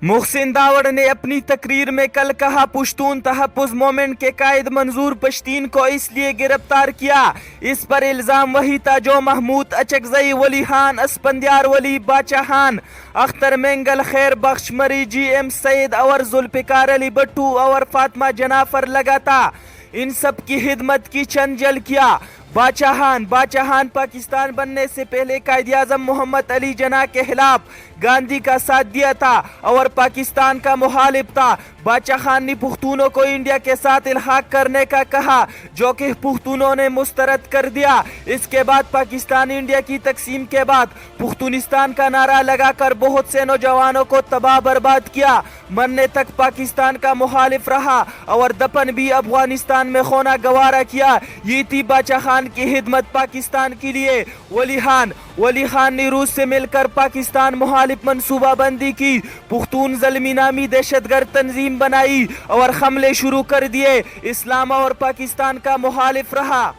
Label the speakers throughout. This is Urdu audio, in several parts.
Speaker 1: محسن داوڑ نے اپنی تقریر میں کل کہا پشتون تحفظ موومنٹ کے قائد منظور پشتین کو اس لیے گرفتار کیا، اس پر الزام وہی تھا جو محمود اچکزئی، ولی خان اسفندیار، ولی باچاخان، اختر مینگل، خیر بخش مری، جی ایم سعید اور ذوالفقار علی بٹو اور فاطمہ جناح پر لگا تھا۔ ان سب کی خدمت کی چند جھلکیاں۔ باچاخان پاکستان بننے سے پہلے قائد اعظم محمد علی جناح کے خلاف گاندھی کا ساتھ دیا تھا اور پاکستان کا مخالف تھا۔ باچاخان نے پختونوں کو انڈیا کے ساتھ الحاق کرنے کا کہا، جو کہ پختونوں نے مسترد کر دیا۔ اس کے بعد پاکستان انڈیا کی تقسیم کے بعد پختونستان کا نعرہ لگا کر بہت سے نوجوانوں کو تباہ برباد کیا، مرنے تک پاکستان کا مخالف رہا اور دفن بھی افغانستان میں ہونا گوارا کیا۔ یہ تھی باچاخان کی خدمت پاکستان کے لیے۔ ولی خان نے روس سے مل کر پاکستان مخالف منصوبہ بندی کی، پختون زلمی نامی دہشت گرد تنظیم بنائی اور حملے شروع کر دیے، اسلام اور پاکستان کا مخالف رہا۔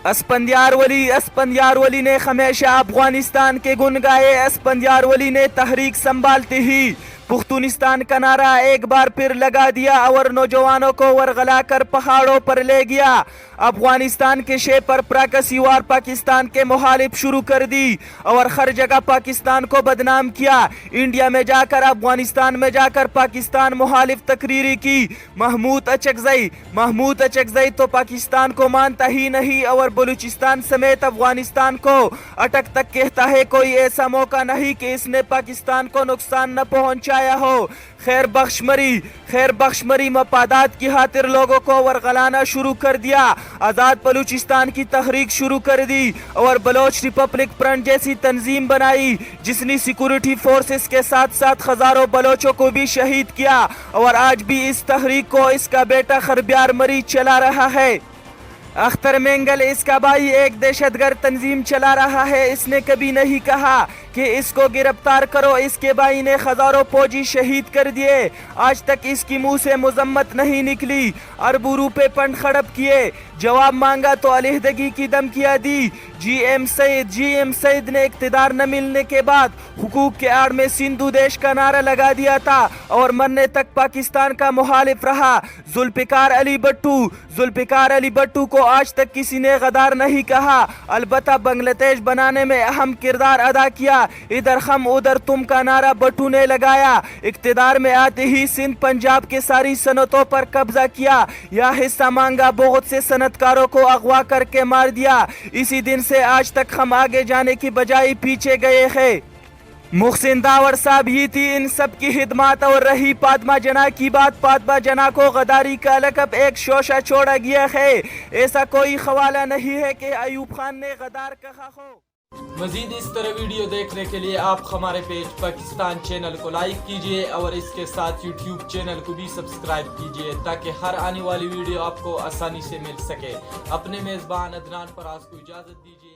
Speaker 1: اسفندیار ولی نے ہمیشہ افغانستان کے گن گائے۔ اسفندیار ولی نے تحریک سنبھالتے ہی پختونستان کا نعرہ ایک بار پھر لگا دیا اور نوجوانوں کو ورغلا کر پہاڑوں پر لے گیا۔ افغانستان کے شے پر پراکسی وار پاکستان کے مخالف شروع کر دی اور ہر جگہ پاکستان کو بدنام کیا۔ انڈیا میں جا کر، افغانستان میں جا کر پاکستان مخالف تقریری کی۔ محمود اچکزئی تو پاکستان کو مانتا ہی نہیں اور بلوچستان سمیت افغانستان کو اٹک تک کہتا ہے کوئی ایسا موقع نہیں کہ اس نے پاکستان کو نقصان نہ پہنچایا ہو۔ خیر بخش مری مفادات کی خاطر لوگوں کو ورغلانا شروع کر دیا، آزاد بلوچستان کی تحریک شروع کر دی اور بلوچ ریپبلک فرنٹ جیسی تنظیم بنائی، جس نے سیکورٹی فورسز کے ساتھ ساتھ ہزاروں بلوچوں کو بھی شہید کیا اور آج بھی اس تحریک کو اس کا بیٹا خربیار مری چلا رہا ہے۔ اختر مینگل اس کا بھائی ایک دہشت گرد تنظیم چلا رہا ہے۔ اس نے کبھی نہیں کہا کہ اس کو گرفتار کرو۔ اس کے بھائی نے ہزاروں فوجی شہید کر دیے، آج تک اس کی منہ سے مذمت نہیں نکلی۔ اربوں روپے فنڈ ہڑپ کیے، جواب مانگا تو علیحدگی کی دھمکیاں دی۔ جی ایم سعید نے اقتدار نہ ملنے کے بعد حقوق کے آڑ میں سندھو دیش کا نعرہ لگا دیا تھا اور مرنے تک پاکستان کا مخالف رہا۔ ذوالفقار علی بٹو کو آج تک کسی نے غدار نہیں کہا، البتہ بنگلہ دیش بنانے میں اہم کردار ادا کیا۔ ادھر ہم ادھر تم کا نعرہ بٹو نے لگایا۔ اقتدار میں آتے ہی سندھ پنجاب کے ساری صنعتوں پر قبضہ کیا یا حصہ مانگا، بہت سے صنعتکاروں کو اغوا کر کے مار دیا۔ اسی دن سے آج تک ہم آگے جانے کی بجائے پیچھے گئے ہیں۔ محسن داوڑ صاحب یہ تھی ان سب کی خدمات۔ اور رہی فاطمہ جناح کی بات، فاطمہ جناح کو غداری کا لقب ایک شوشہ چھوڑا گیا ہے۔ ایسا کوئی حوالہ نہیں ہے کہ ایوب خان نے غدار کہا ہو۔
Speaker 2: مزید اس طرح ویڈیو دیکھنے کے لیے آپ ہمارے پیج پاکستان چینل کو لائک کیجئے اور اس کے ساتھ یوٹیوب چینل کو بھی سبسکرائب کیجئے تاکہ ہر آنے والی ویڈیو آپ کو آسانی سے مل سکے۔ اپنے میزبان عدنان فراز کو اجازت دیجئے۔